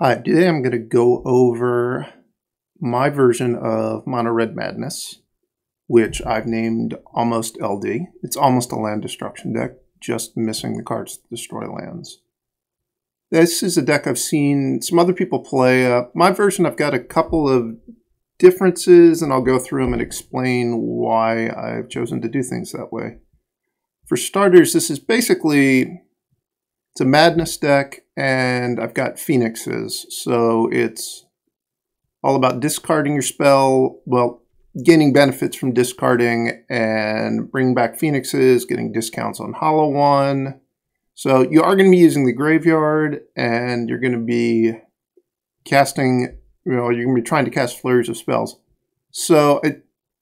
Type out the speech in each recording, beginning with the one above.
Hi, today I'm going to go over my version of Mono Red Madness, which I've named Almost LD. It's almost a land destruction deck, just missing the cards to destroy lands. This is a deck I've seen some other people play. My version, I've got a couple of differences, and I'll go through them and explain why I've chosen to do things that way. For starters, this is basically... it's a Madness deck, and I've got Phoenixes, so it's all about discarding your spell, well, gaining benefits from discarding, and bringing back Phoenixes, getting discounts on Hollow One. So you are going to be using the graveyard, and you're going to be casting, you're going to be trying to cast flurries of spells. So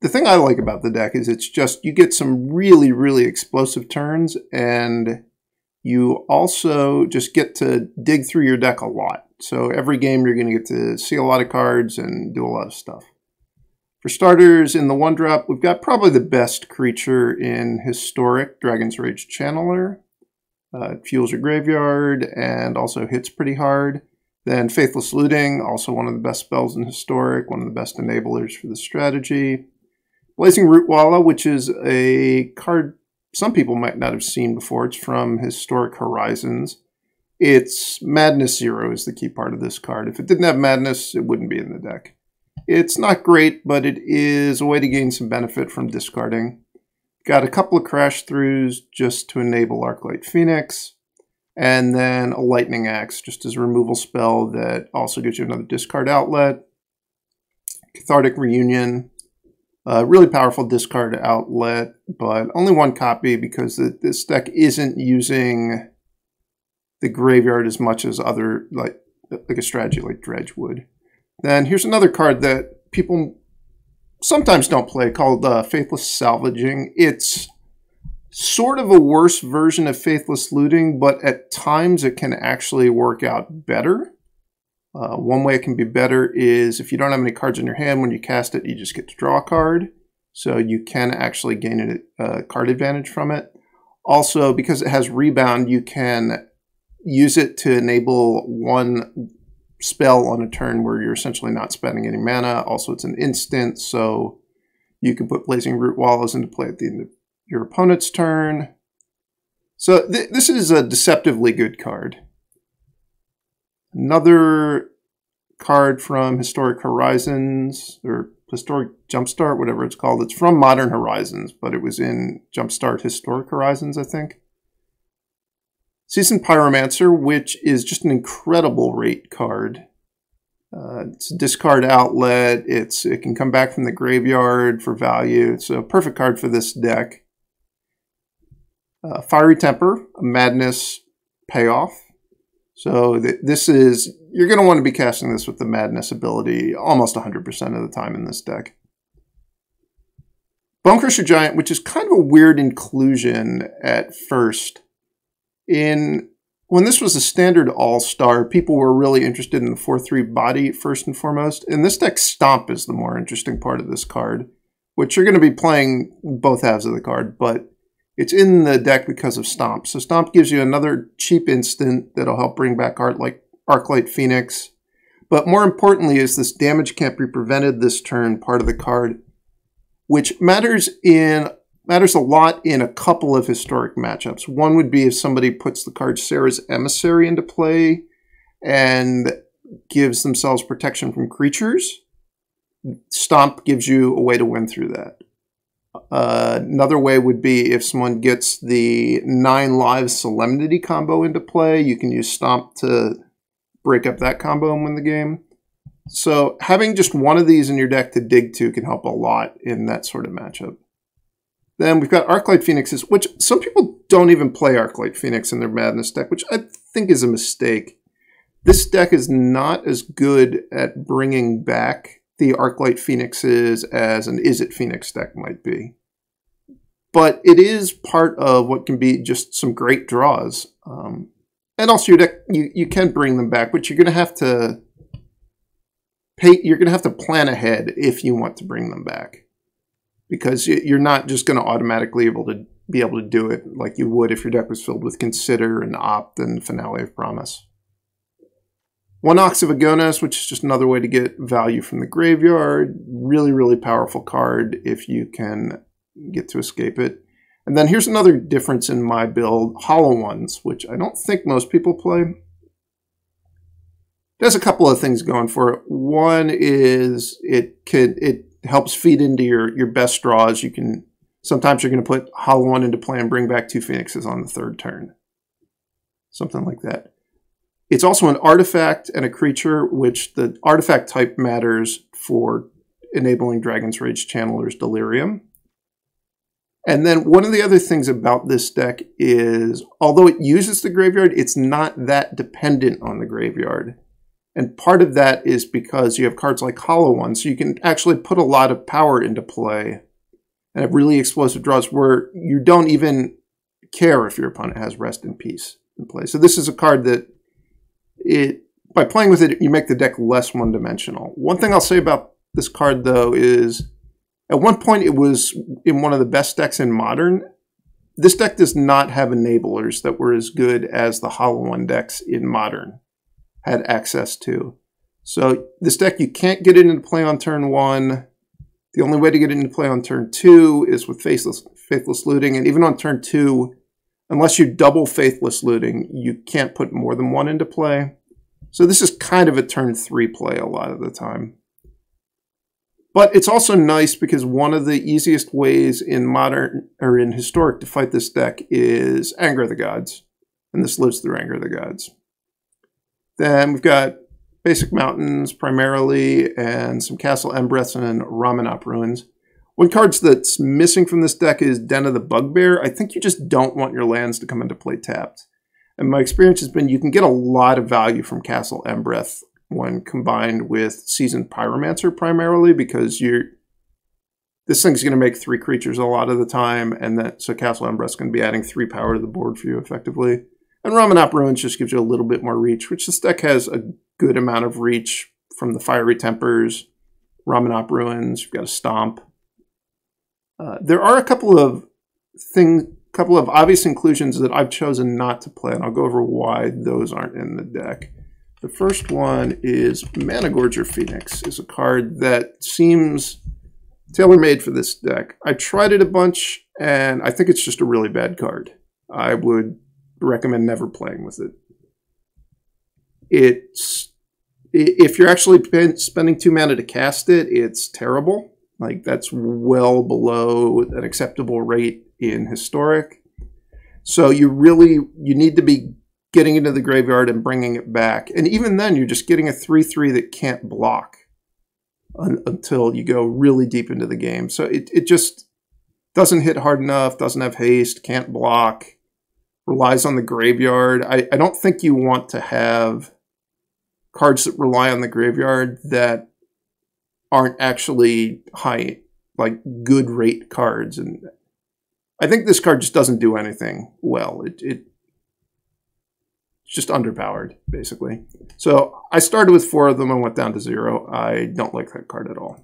the thing I like about the deck is it's just, you get some really, really explosive turns, and you also just get to dig through your deck a lot. So every game you're going to get to see a lot of cards and do a lot of stuff. For starters, in the 1-drop, we've got probably the best creature in Historic, Dragon's Rage Channeler. It fuels your graveyard and also hits pretty hard. Then Faithless Looting, also one of the best spells in Historic, one of the best enablers for the strategy. Blazing Rootwalla, which is a card some people might not have seen before. It's from Historic Horizons. It's Madness 0 is the key part of this card. If it didn't have Madness, it wouldn't be in the deck. It's not great, but it is a way to gain some benefit from discarding. Got a couple of crash throughs just to enable Arclight Phoenix, and then a Lightning Axe just as a removal spell that also gives you another discard outlet. Cathartic Reunion. Really powerful discard outlet, but only one copy because this deck isn't using the graveyard as much as other, like a strategy like Dredge would. Then here's another card that people sometimes don't play called Faithless Salvaging. It's sort of a worse version of Faithless Looting, but at times it can actually work out better. One way it can be better is if you don't have any cards in your hand, when you cast it, you just get to draw a card. So you can actually gain a card advantage from it. Also, because it has Rebound, you can use it to enable one spell on a turn where you're essentially not spending any mana. Also, it's an instant, so you can put Blazing Rootwallas into play at the end of your opponent's turn. So this is a deceptively good card. Another card from Historic Horizons, or Historic Jumpstart, whatever it's called. It's from Modern Horizons, but it was in Jumpstart Historic Horizons, I think. Seasoned Pyromancer, which is just an incredible rate card. It's a discard outlet. It can come back from the graveyard for value. It's a perfect card for this deck. Fiery Temper, a Madness payoff. So this is, you're going to want to be casting this with the Madness ability almost 100% of the time in this deck. Bonecrusher Giant, which is kind of a weird inclusion at first. When this was a standard all-star, people were really interested in the 4/3 body first and foremost. In this deck, Stomp is the more interesting part of this card, which you're going to be playing both halves of the card, but it's in the deck because of Stomp. So Stomp gives you another cheap instant that'll help bring back Arclight Phoenix. But more importantly is this damage can't be prevented this turn part of the card, which matters a lot in a couple of Historic matchups. One would be if somebody puts the card Sarah's Emissary into play and gives themselves protection from creatures. Stomp gives you a way to win through that. Another way would be if someone gets the 9 lives Solemnity combo into play, you can use Stomp to break up that combo and win the game. So having just one of these in your deck to dig to can help a lot in that sort of matchup. Then we've got Arclight Phoenixes, which some people don't even play Arclight Phoenix in their Madness deck, which I think is a mistake. This deck is not as good at bringing back the Arclight Phoenixes as an Is It Phoenix deck might be. But it is part of what can be just some great draws. And also your deck, you can bring them back, but you're going to have to plan ahead if you want to bring them back. Because you're not just going to automatically be able to do it like you would if your deck was filled with Consider and Opt and Finale of Promise. One Ox of Agonas, which is just another way to get value from the graveyard. Really, really powerful card if you can get to escape it. And then here's another difference in my build, Hollow Ones, which I don't think most people play. There's a couple of things going for it. One is it helps feed into your best draws. Sometimes you're going to put Hollow One into play and bring back 2 Phoenixes on the 3rd turn. Something like that. It's also an artifact and a creature, which the artifact type matters for enabling Dragon's Rage Channeler's Delirium. And then one of the other things about this deck is, although it uses the graveyard, it's not that dependent on the graveyard. And part of that is because you have cards like Hollow One, so you can actually put a lot of power into play and have really explosive draws where you don't even care if your opponent has Rest in Peace in play. So this is a card that, by playing with it, you make the deck less one-dimensional. One thing I'll say about this card, though, is at one point it was in one of the best decks in Modern. This deck does not have enablers that were as good as the Hollow One decks in Modern had access to. So this deck, you can't get it into play on turn 1. The only way to get it into play on turn 2 is with Faithless Looting, and even on turn 2, unless you double Faithless Looting, you can't put more than 1 into play. So this is kind of a turn 3 play a lot of the time. But it's also nice because one of the easiest ways in Modern or in Historic to fight this deck is Anger of the Gods, and this lives through Anger of the Gods. Then we've got Basic Mountains primarily, and some Castle Embereth and Ramanop Ruins. One card that's missing from this deck is Den of the Bugbear. I think you just don't want your lands to come into play tapped. And my experience has been you can get a lot of value from Castle Embereth when combined with Seasoned Pyromancer primarily, because this thing's going to make 3 creatures a lot of the time, and so Castle Embereth's going to be adding 3 power to the board for you effectively. And Ramanop Ruins just gives you a little bit more reach, which this deck has a good amount of reach from the Fiery Tempers, Ramanop Ruins, you've got a Stomp. There are a couple of obvious inclusions that I've chosen not to play, and I'll go over why those aren't in the deck. The first one is Gorger Phoenix. Is a card that seems tailor-made for this deck. I tried it a bunch, and I think it's just a really bad card. I would recommend never playing with it. If you're actually spending 2 mana to cast it, it's terrible. Like, that's well below an acceptable rate in Historic. So you need to be getting into the graveyard and bringing it back. And even then, you're just getting a 3/3 that can't block until you go really deep into the game. So it just doesn't hit hard enough, doesn't have haste, can't block, relies on the graveyard. I don't think you want to have cards that rely on the graveyard that aren't actually good rate cards. And I think this card just doesn't do anything well. It's just underpowered, basically. So I started with 4 of them and went down to 0. I don't like that card at all.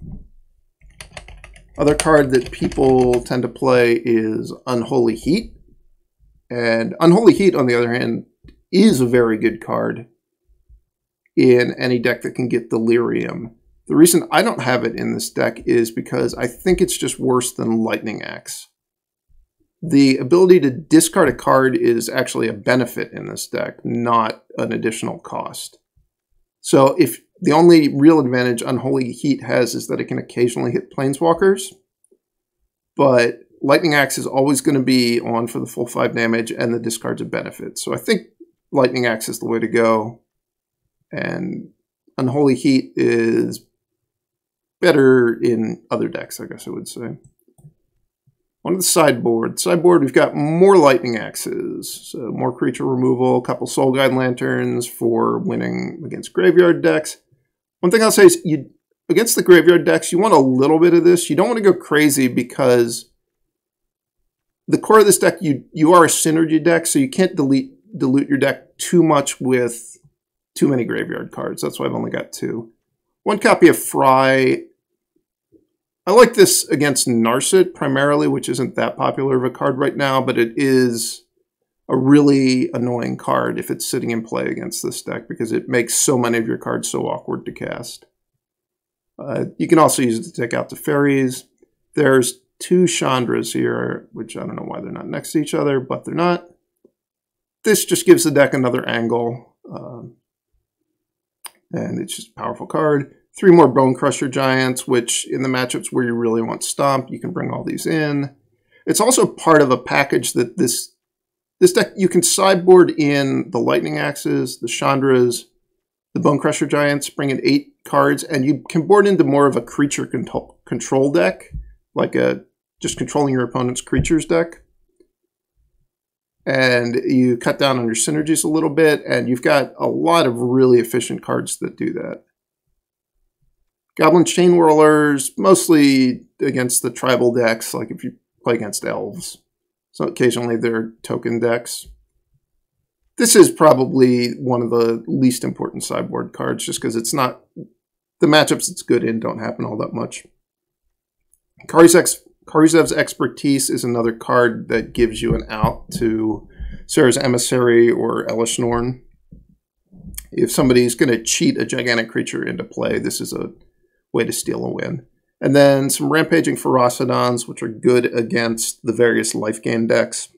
Other card that people tend to play is Unholy Heat. And Unholy Heat, on the other hand, is a very good card in any deck that can get Delirium. The reason I don't have it in this deck is because I think it's just worse than Lightning Axe. The ability to discard a card is actually a benefit in this deck, not an additional cost. So if the only real advantage Unholy Heat has is that it can occasionally hit Planeswalkers, but Lightning Axe is always going to be on for the full 5 damage, and the discard's a benefit. So I think Lightning Axe is the way to go, and Unholy Heat is better in other decks, I guess I would say. On the sideboard, we've got more Lightning Axes, so more creature removal, a couple Soul Guide Lanterns for winning against graveyard decks. One thing I'll say is, against the graveyard decks, you want a little bit of this. You don't want to go crazy because the core of this deck, you are a synergy deck, so you can't dilute your deck too much with too many graveyard cards. That's why I've only got 2. 1 copy of Fry. I like this against Narset primarily, which isn't that popular of a card right now, but it is a really annoying card if it's sitting in play against this deck because it makes so many of your cards so awkward to cast. You can also use it to take out the fairies. There's 2 Chandras here, which I don't know why they're not next to each other, but they're not. This just gives the deck another angle, and it's just a powerful card. 3 more Bonecrusher Giants, which in the matchups where you really want Stomp, you can bring all these in. It's also part of a package that this deck, you can sideboard in the Lightning Axes, the Chandras, the Bonecrusher Giants, bring in 8 cards, and you can board into more of a creature control deck, like just controlling your opponent's creatures deck. And you cut down on your synergies a little bit, and you've got a lot of really efficient cards that do that. Goblin Chain Whirlers, mostly against the tribal decks, like if you play against elves. So occasionally they're token decks. This is probably one of the least important sideboard cards, just because it's not, the matchups it's good in don't happen all that much. Karizev's Expertise is another card that gives you an out to Sarah's Emissary or Elish Norn. If somebody's going to cheat a gigantic creature into play, this is a way to steal a win. And then some Rampaging Ferocidons, which are good against the various life gain decks.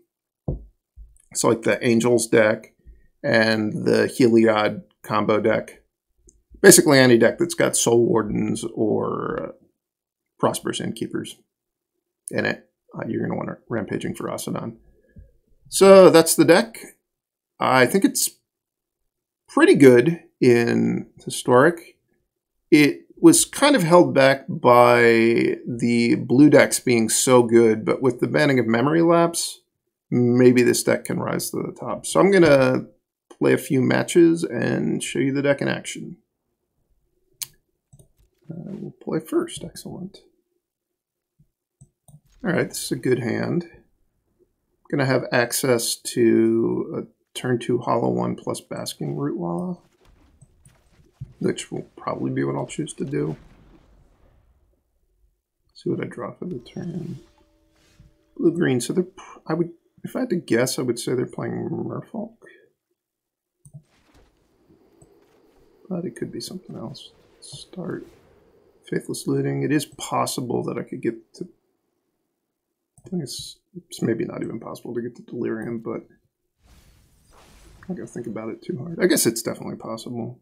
So like the Angels deck and the Heliod combo deck. Basically any deck that's got Soul Wardens or Prosperous Innkeepers in it. You're going to want a Rampaging Ferocidon. So that's the deck. I think it's pretty good in Historic. It was kind of held back by the blue decks being so good, but with the banning of Memory Lapse, maybe this deck can rise to the top. So I'm going to play a few matches and show you the deck in action. We'll play first. Excellent. All right, this is a good hand. I'm going to have access to a turn 2 Hollow 1 plus Basking Rootwalla, which will probably be what I'll choose to do. See what I draw for the turn. Blue-green, so I would, if I had to guess, I would say they're playing Merfolk. But it could be something else. Start Faithless Looting. It is possible that I could get to, I think it's maybe not even possible to get to Delirium, but I'm not going to think about it too hard. I guess it's definitely possible.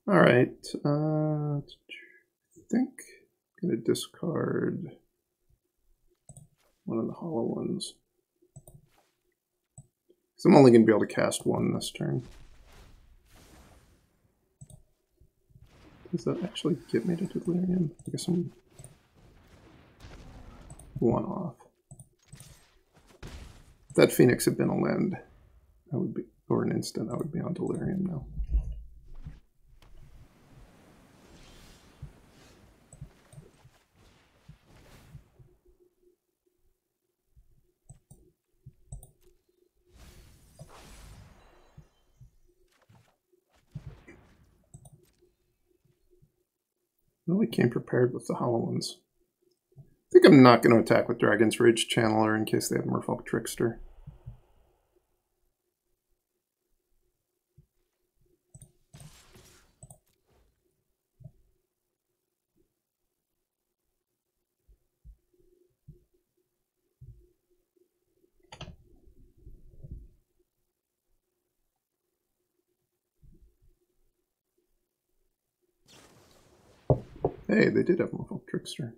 All right, I think I'm going to discard one of the hollow ones. So I'm only going to be able to cast one this turn. Does that actually get me to Delirium? I guess I'm one off. If that Phoenix had been a land, I would be, or an instant, I would be on Delirium now. Really came prepared with the hollow ones. I think I'm not going to attack with Dragon's Rage Channeler in case they have Merfolk Trickster. Hey, they did have Merfolk Trickster.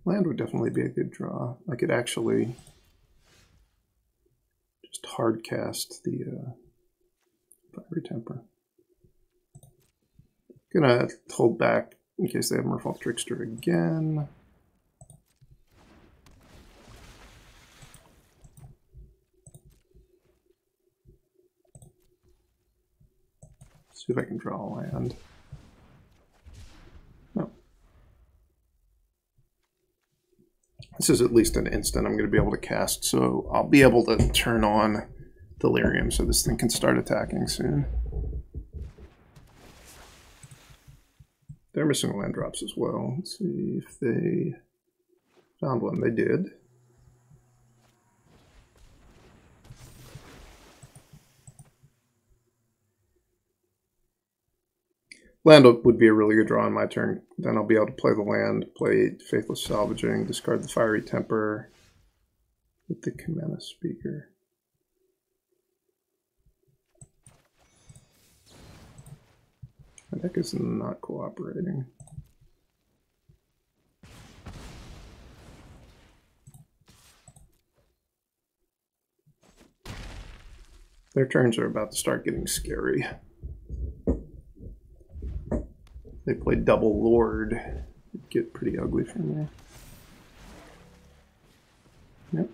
Land would definitely be a good draw. I could actually just hard cast the Fiery Temper. Gonna hold back in case they have Merfolk Trickster again. See if I can draw a land. No. this is at least an instant I'm going to be able to cast, so I'll be able to turn on Delirium so this thing can start attacking soon. They're missing land drops as well. Let's see if they found one. They did. Land would be a really good draw on my turn. Then I'll be able to play the land, play Faithless Salvaging, discard the Fiery Temper with the Kamena Speaker. My deck is not cooperating. Their turns are about to start getting scary. They play double Lord. It'd get pretty ugly for me. Yep.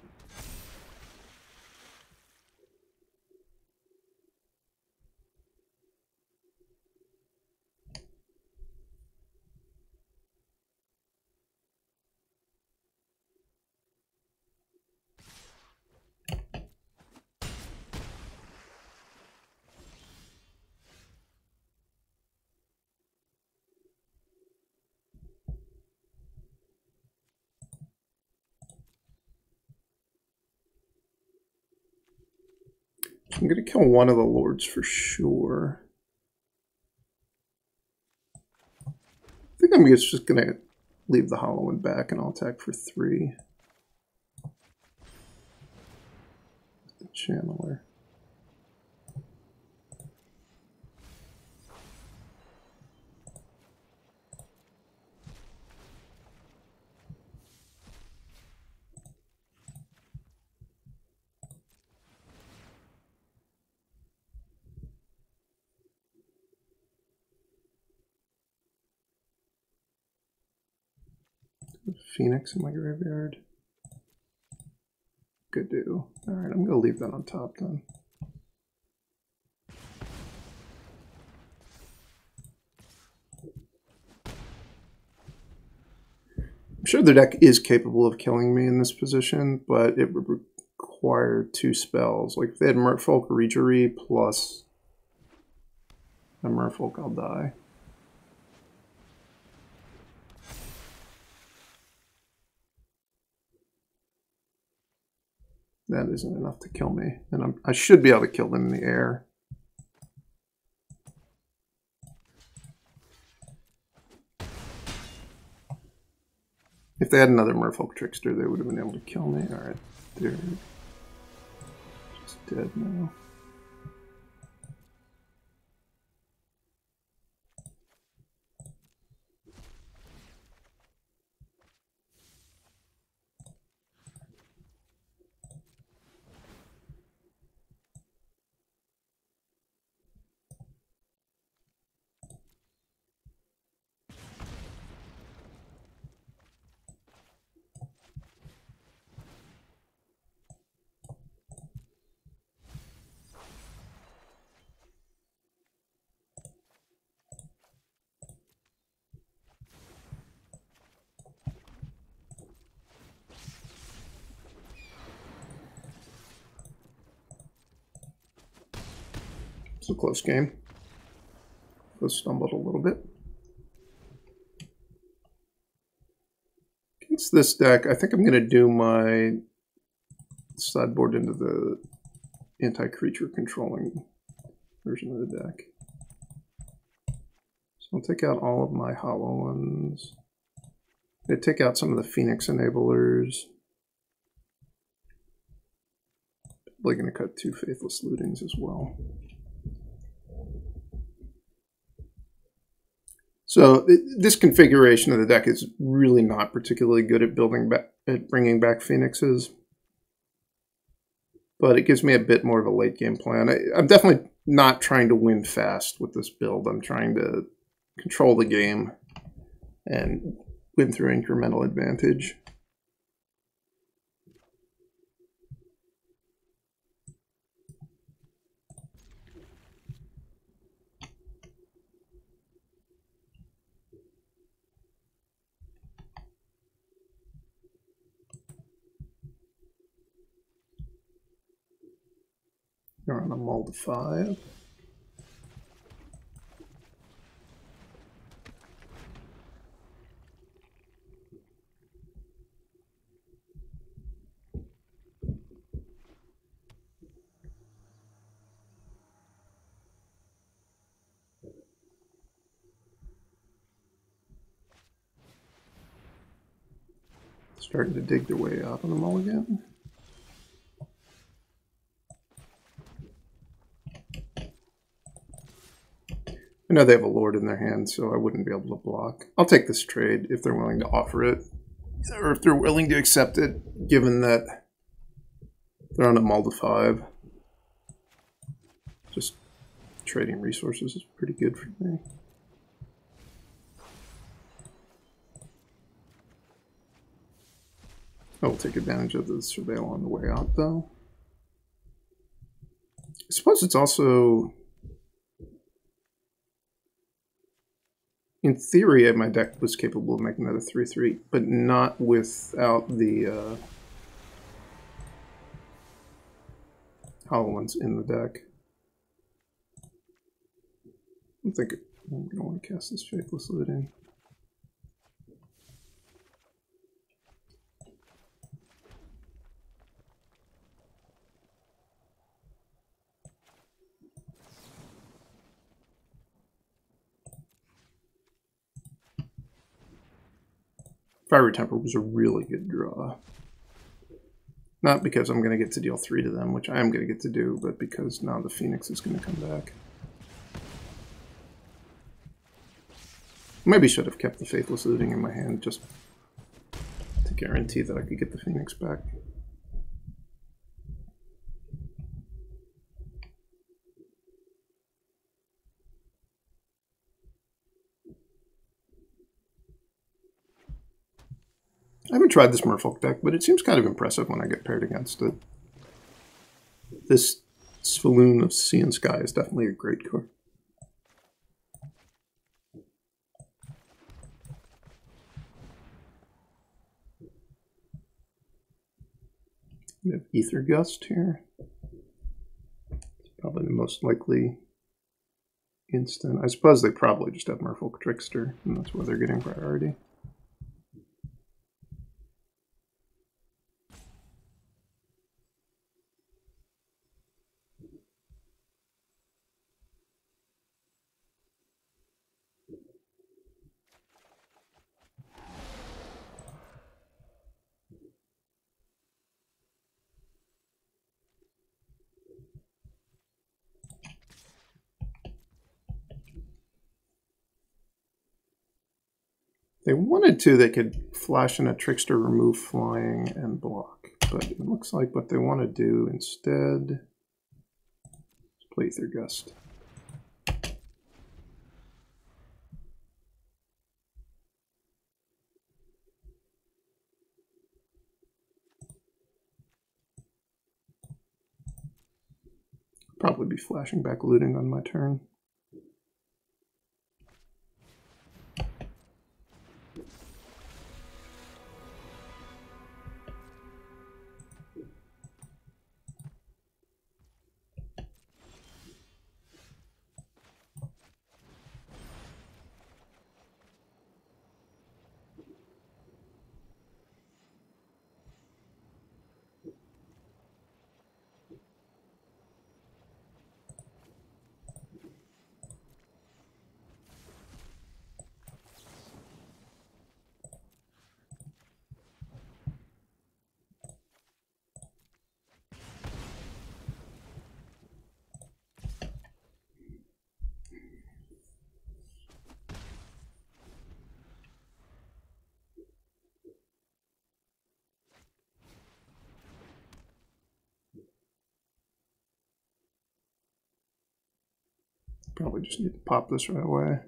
I'm going to kill one of the lords for sure. I think I'm just going to leave the hollow one back and I'll attack for 3. The channeler. Phoenix in my graveyard. Good do. Alright, I'm going to leave that on top then. I'm sure the deck is capable of killing me in this position, but it would require 2 spells. Like if they had Merfolk Regery plus a Merfolk, I'll die. That isn't enough to kill me, and I should be able to kill them in the air. If they had another Merfolk Trickster, they would have been able to kill me. Alright, they're just dead now. It's a close game. Just stumbled a little bit. Against this deck, I think I'm going to do my sideboard into the anti-creature controlling version of the deck. So I'll take out all of my hollow ones. I take out some of the Phoenix enablers. Probably going to cut 2 Faithless Lootings as well. So this configuration of the deck is really not particularly good at bringing back Phoenixes, but it gives me a bit more of a late game plan. I'm definitely not trying to win fast with this build. I'm trying to control the game and win through incremental advantage. They're on a mull to 5. Starting to dig their way out on the mulligan. I know they have a lord in their hand, so I wouldn't be able to block. I'll take this trade if they're willing to offer it, or if they're willing to accept it, given that they're on a mull to 5. Just trading resources is pretty good for me. I will take advantage of the surveil on the way out, though. I suppose it's also... In theory, my deck was capable of making that a 3-3, but not without the hollow ones in the deck. I think I'm going to want to cast this Faithless Looting. Fiery Temper was a really good draw. Not because I'm going to get to deal 3 to them, which I am going to get to do, but because now the Phoenix is going to come back. Maybe should have kept the Faithless Looting in my hand just to guarantee that I could get the Phoenix back. I haven't tried this Merfolk deck, but it seems kind of impressive when I get paired against it. This Sphaloon of Sea and Sky is definitely a great card. We have Ether Gust here. It's probably the most likely instant. I suppose they probably just have Merfolk Trickster, and that's why they're getting priority. They wanted to, they could flash in a Trickster, remove flying, and block. But it looks like what they want to do instead is play Ether Gust. Probably be flashing back looting on my turn. Probably just need to pop this right away.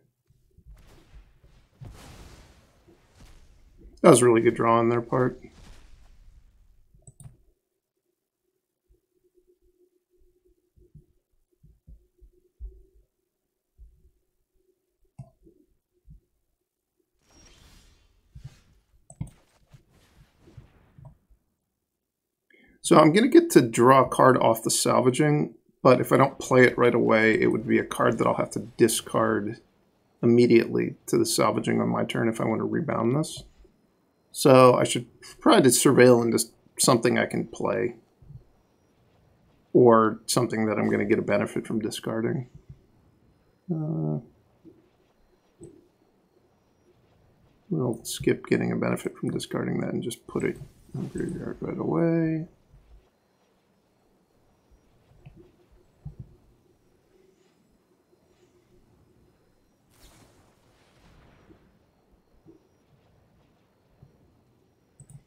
That was a really good draw on their part. So I'm going to get to draw a card off the salvaging, But if I don't play it right away, it would be a card that I'll have to discard immediately to the salvaging on my turn if I want to rebound this. So I should probably surveil into something I can play, or something that I'm going to get a benefit from discarding. We'll skip getting a benefit from discarding that and just put it in the graveyard right away.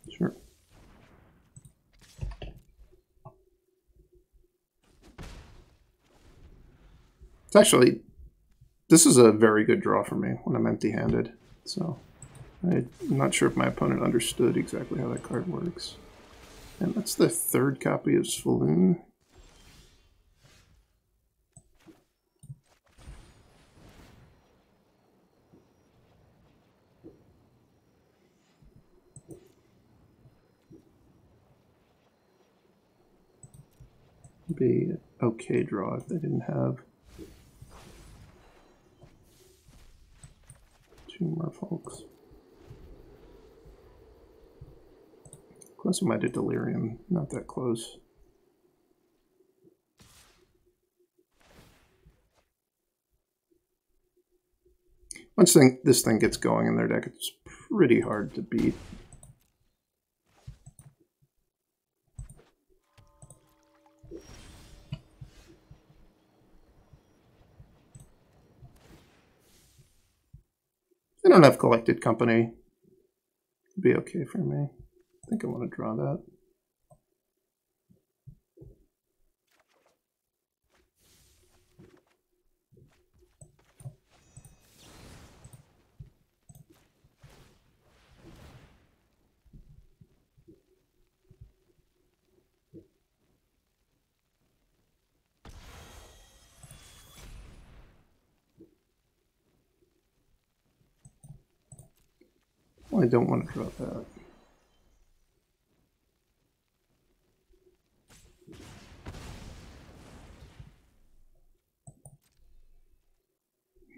Sure. It's actually, this is a very good draw for me when I'm empty-handed. So I'm not sure if my opponent understood exactly how that card works. And that's the third copy of Svalloon. Be an okay draw if they didn't have two more folks. Close might have Delirium, not that close. Once this thing gets going in their deck, it's pretty hard to beat. I don't have Collected Company. It'd be okay for me. I think I want to draw that. Well, I don't want to draw that.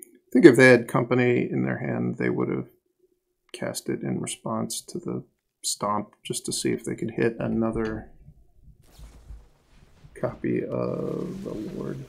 I think if they had Company in their hand, they would have cast it in response to the Stomp, just to see if they could hit another copy of the Lord.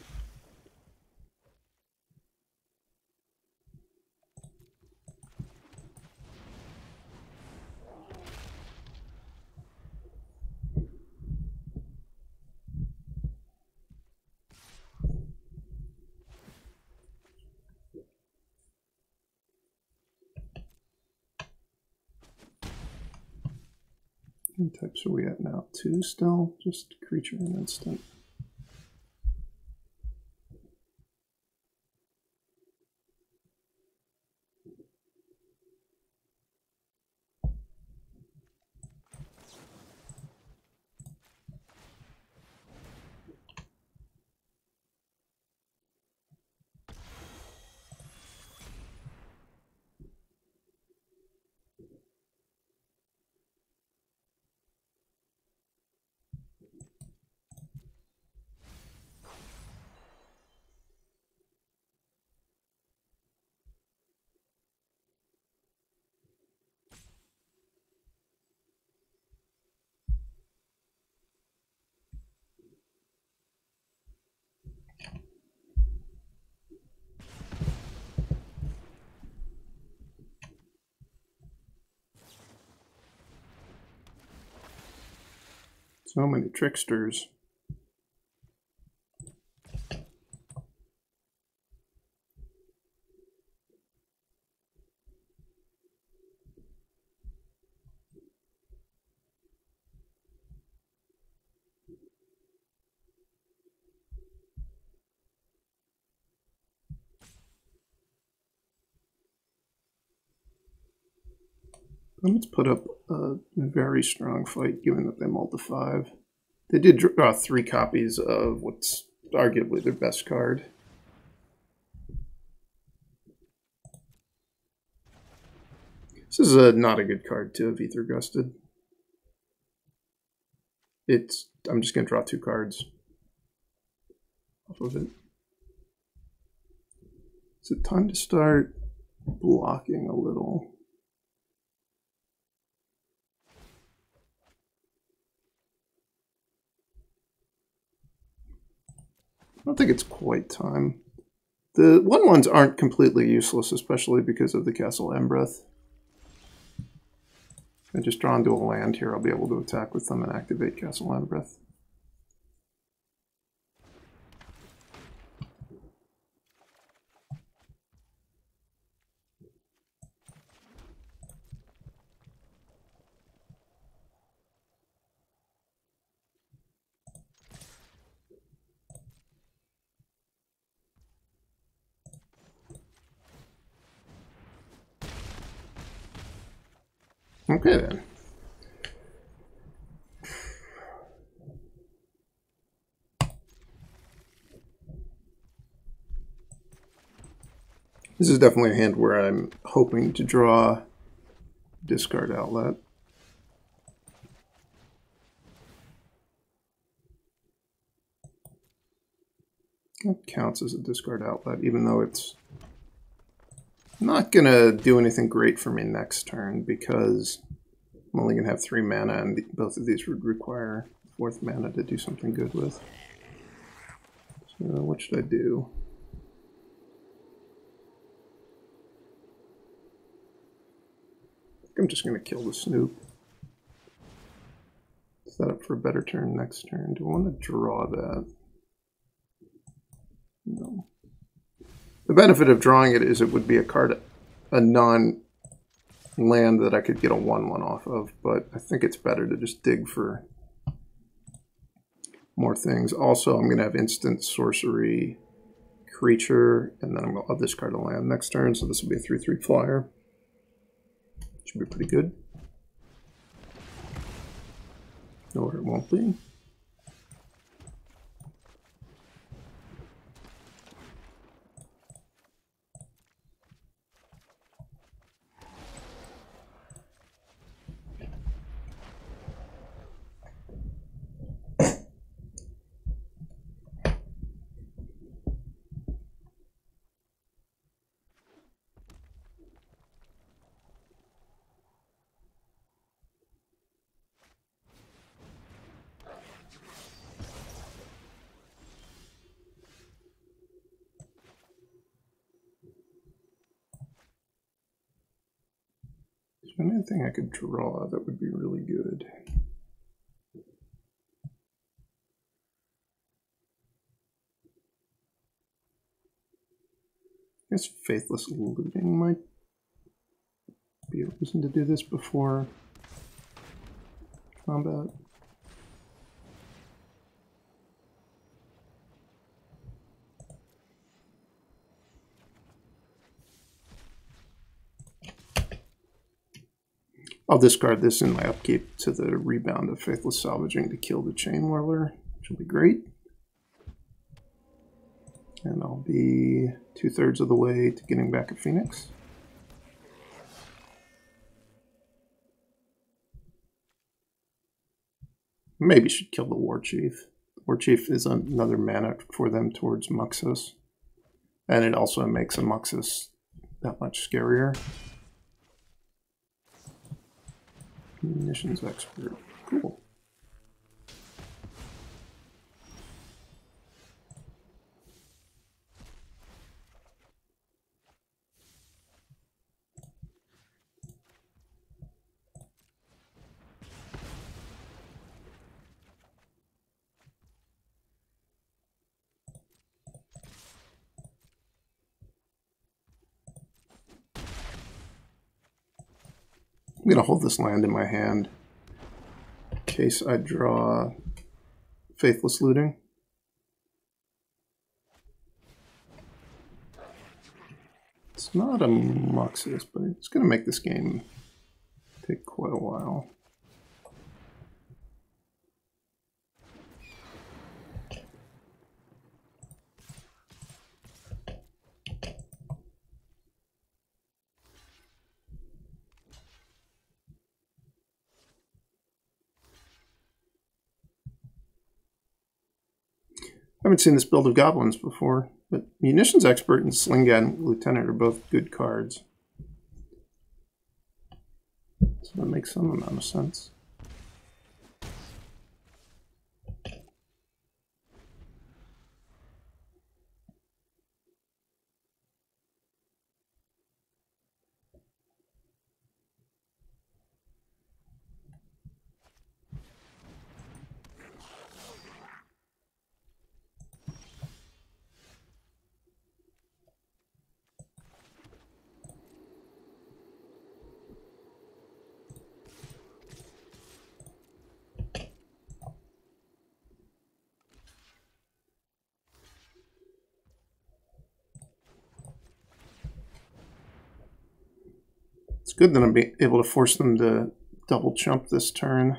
What types are we at now? 2 still? Just creature and instant. So many tricksters. Let's put up a very strong fight, given that they mulled to 5. They did draw 3 copies of what's arguably their best card. This is not a good card to have Ether Gusted. I'm just going to draw 2 cards. off of it. Is it time to start blocking a little? I don't think it's quite time. The 1/1s aren't completely useless, especially because of the Castle Embereth. I just draw into a land here, I'll be able to attack with them and activate Castle Embereth. Okay then. This is definitely a hand where I'm hoping to draw discard outlet. That counts as a discard outlet, even though it's not going to do anything great for me next turn because I'm only going to have 3 mana and both of these would require 4th mana to do something good with. So what should I do? I think I'm just going to kill the Snoop. Set up for a better turn next turn. Do I want to draw that? No. The benefit of drawing it is it would be a card, a non-land that I could get a 1/1 off of, but I think it's better to just dig for more things. Also, I'm going to have instant sorcery creature, and then I'll discard a land next turn, so this will be a 3/3 flyer. Should be pretty good. Or it won't be. Is there anything I could draw that would be really good? I guess Faithless Looting might be a reason to do this before combat. I'll discard this in my upkeep to the rebound of Faithless Salvaging to kill the Chain Whirler, which will be great. And I'll be 2/3 of the way to getting back a Phoenix. Maybe should kill the War Chief. The War Chief is another mana for them towards Muxus. And it also makes a Muxus that much scarier. Munitions Expert. Cool. I'm going to hold this land in my hand in case I draw Faithless Looting. It's not a Muxus, but it's going to make this game take quite a while. haven't seen this build of goblins before, but Munitions Expert and Sling Gun Lieutenant are both good cards. So that makes some amount of sense. It's good that I'm able to force them to double jump this turn.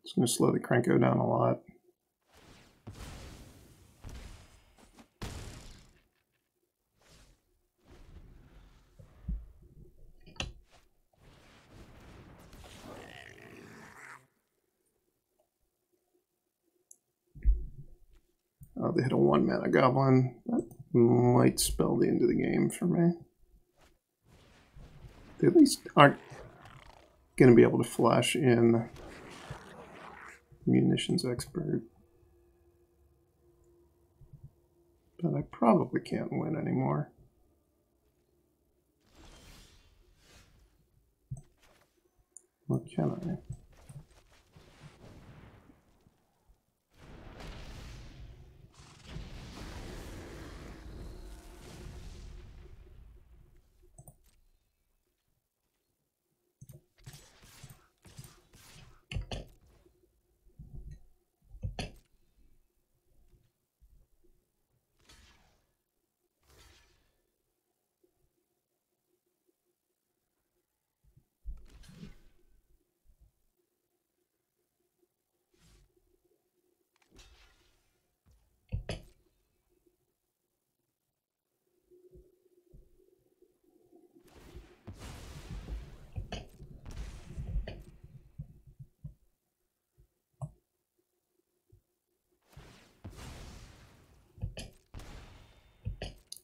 It's going to slow the Krenko down a lot. Oh, they hit a 1-mana goblin. That might spell the end of the game for me. They at least aren't going to be able to flash in Munitions Expert. But I probably can't win anymore. What can I?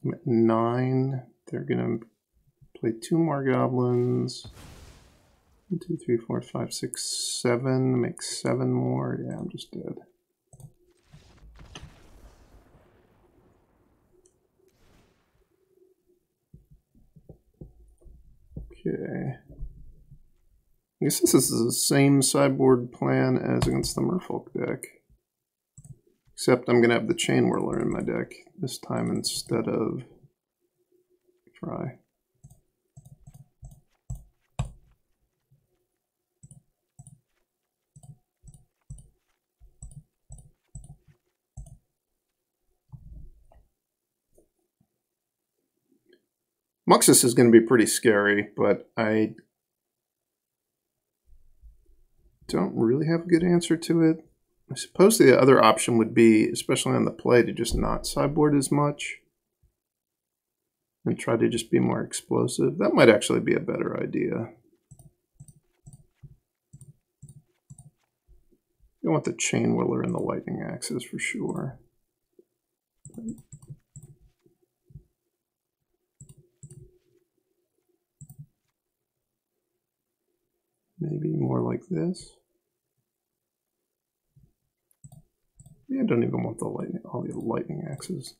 I'm at 9. They're going to play 2 more goblins. 1, 2, 3, 4, 5, 6, 7. Make 7 more. Yeah, I'm just dead. Okay. I guess this is the same sideboard plan as against the Merfolk deck. Except I'm going to have the Chain Whirler in my deck this time instead of Try. Muxus is going to be pretty scary, but I don't really have a good answer to it. I suppose the other option would be, especially on the play, to just not sideboard as much and try to just be more explosive. That might actually be a better idea. You want the Chain Whirler and the Lightning Axes for sure. Maybe more like this. I don't even want the all the lightning axes.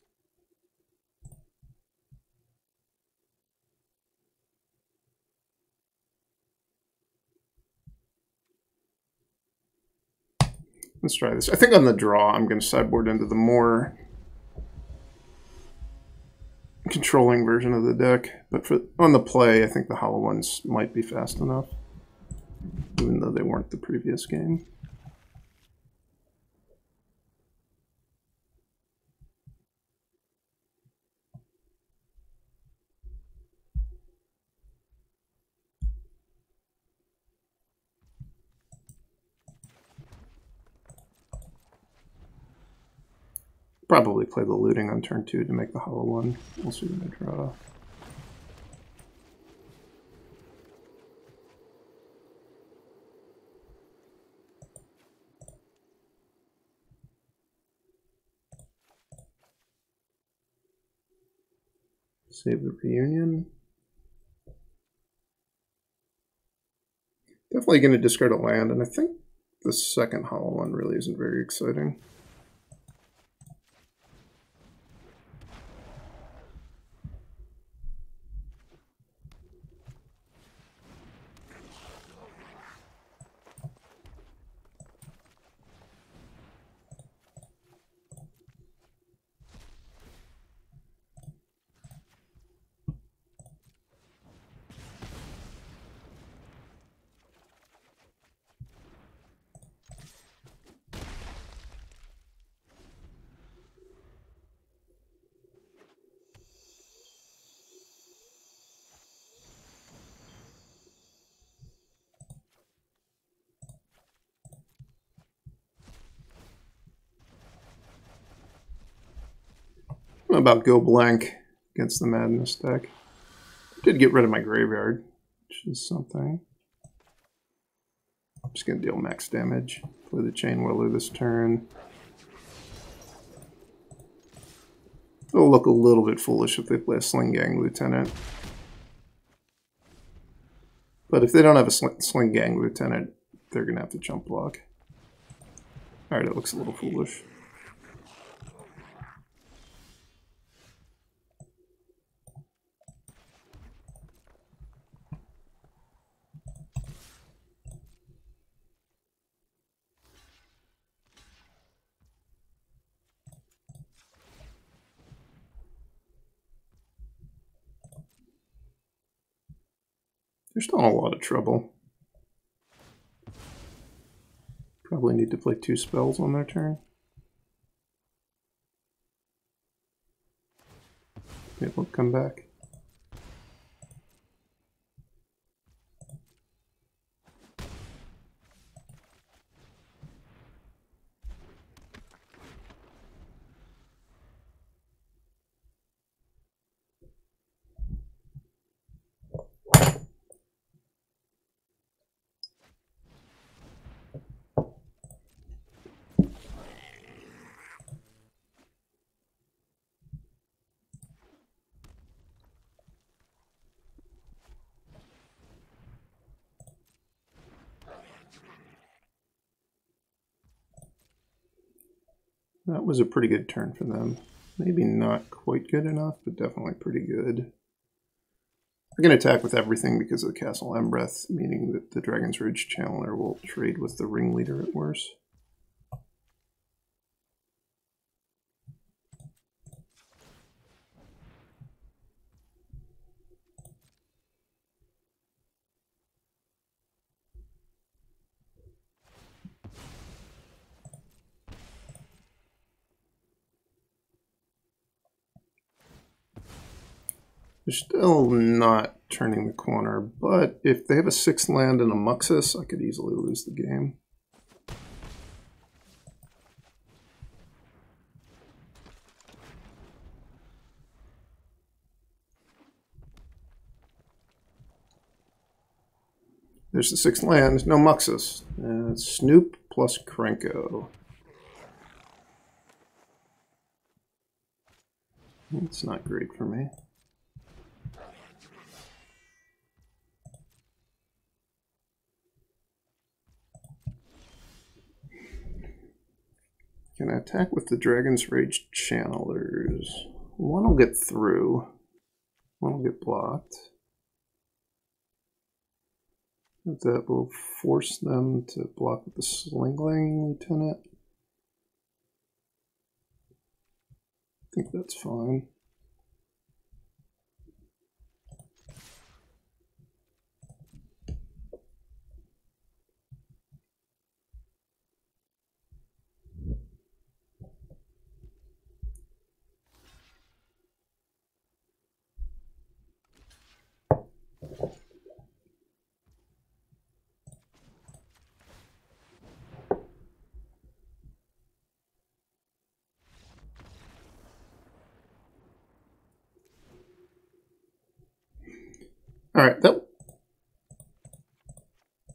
Let's try this. I think on the draw, I'm going to sideboard into the more controlling version of the deck. But on the play, I think the hollow ones might be fast enough, even though they weren't the previous game. Probably play the looting on turn 2 to make the hollow one. We'll see when I draw. Save the reunion. Definitely going to discard a land, and I think the second hollow one really isn't very exciting. I'm about go blank against the Madness deck. I did get rid of my graveyard, which is something. I'm just going to deal max damage. Play the Chain Whirler this turn. It'll look a little bit foolish if they play a Sling Gang Lieutenant. But if they don't have a Sling Gang Lieutenant, they're going to have to jump block. Alright, it looks a little foolish. They're still in a lot of trouble. Probably need to play 2 spells on their turn. Maybe we'll come back. That was a pretty good turn for them. Maybe not quite good enough, but definitely pretty good. I'm going to attack with everything because of the Castle Embereth, meaning that the Dragon's Ridge Channeler will trade with the Ringleader at worst. They're still not turning the corner, but if they have a 6th land and a Muxus, I could easily lose the game. There's the 6th land, no Muxus. Snoop plus Krenko. It's not great for me. Can I attack with the Dragon's Rage Channelers? One will get through. One will get blocked. That will force them to block with the Slingling Lieutenant. I think that's fine. All right, that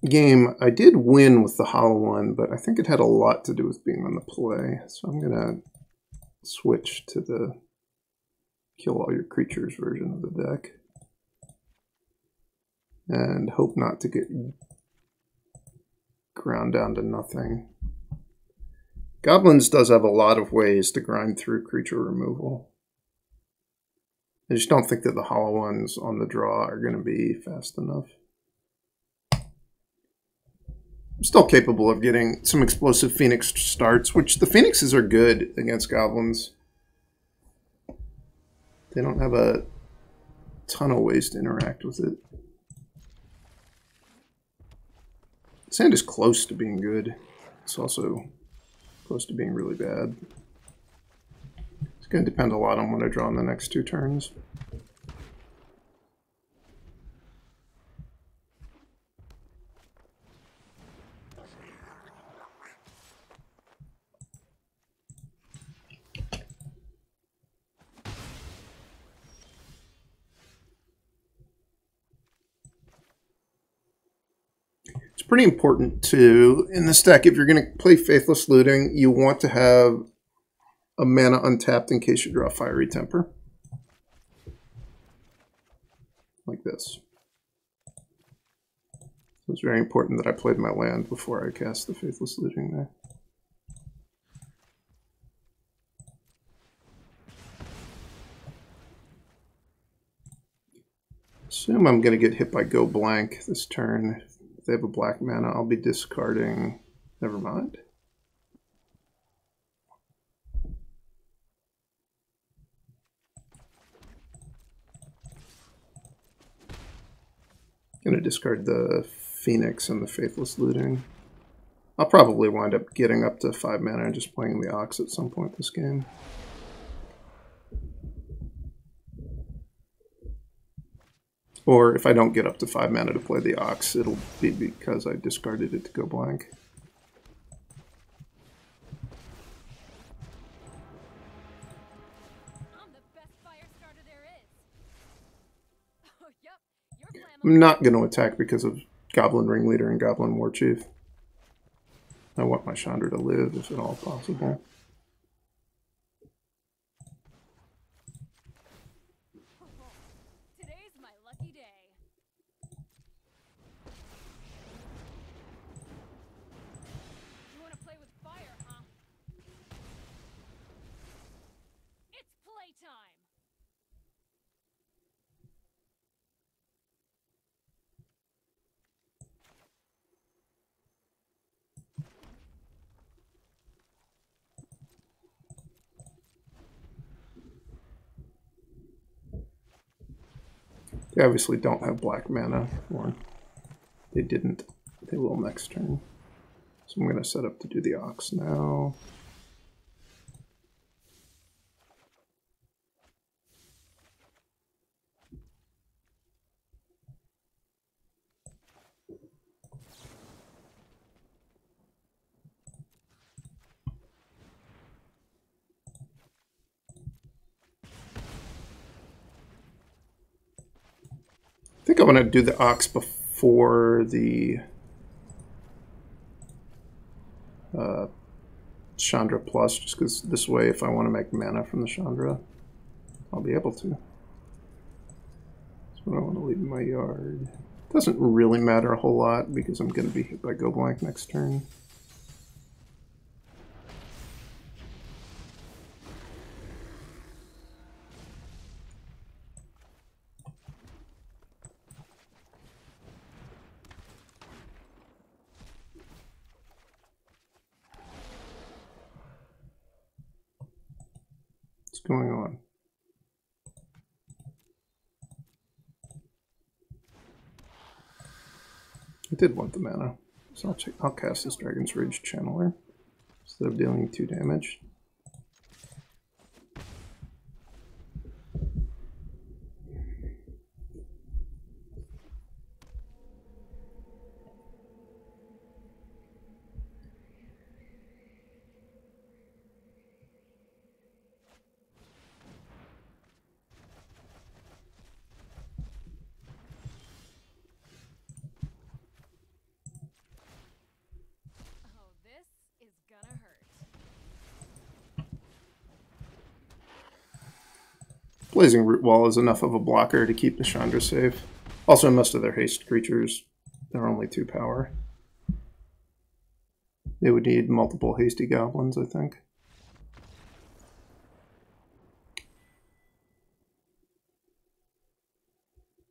game, I did win with the hollow one, but I think it had a lot to do with being on the play. So I'm going to switch to the kill all your creatures version of the deck. And hope not to get ground down to nothing. Goblins does have a lot of ways to grind through creature removal. I just don't think that the hollow ones on the draw are going to be fast enough. I'm still capable of getting some explosive Phoenix starts, which the Phoenixes are good against goblins. They don't have a ton of ways to interact with it. Sand is close to being good. It's also close to being really bad. It's going to depend a lot on what I draw in the next 2 turns. It's pretty important to, in this deck, if you're going to play Faithless Looting, you want to have a mana untapped in case you draw Fiery Temper. Like this. So it's very important that I played my land before I cast the Faithless Looting there. Assume I'm going to get hit by Go Blank this turn. If they have a black mana, I'll be discarding. Never mind. Going to discard the Phoenix and the Faithless Looting. I'll probably wind up getting up to 5 mana and just playing the Ox at some point this game. Or if I don't get up to 5 mana to play the Ox, it'll be because I discarded it to go blank. I'm the best fire starter there is. Oh, yep. Your plan I'm not going to attack because of Goblin Ringleader and Goblin Warchief. I want my Chandra to live if at all possible. Today's my lucky day. You want to play with fire, huh? It's playtime. They obviously don't have black mana, or they didn't. They will next turn. So I'm going to set up to do the Ox now. I think I want to do the Ox before the Chandra Plus, just because this way, if I want to make mana from the Chandra, I'll be able to. That's what I want to leave in my yard. Doesn't really matter a whole lot because I'm going to be hit by Go Blank next turn. What's going on? I did want the mana, so I'll cast this Dragon's Rage Channeler instead of dealing 2 damage. Oh, this is gonna hurt. Blazing Root Wall is enough of a blocker to keep the Chandra safe. Also, most of their haste creatures, they're only 2 power. They would need multiple hasty goblins, I think.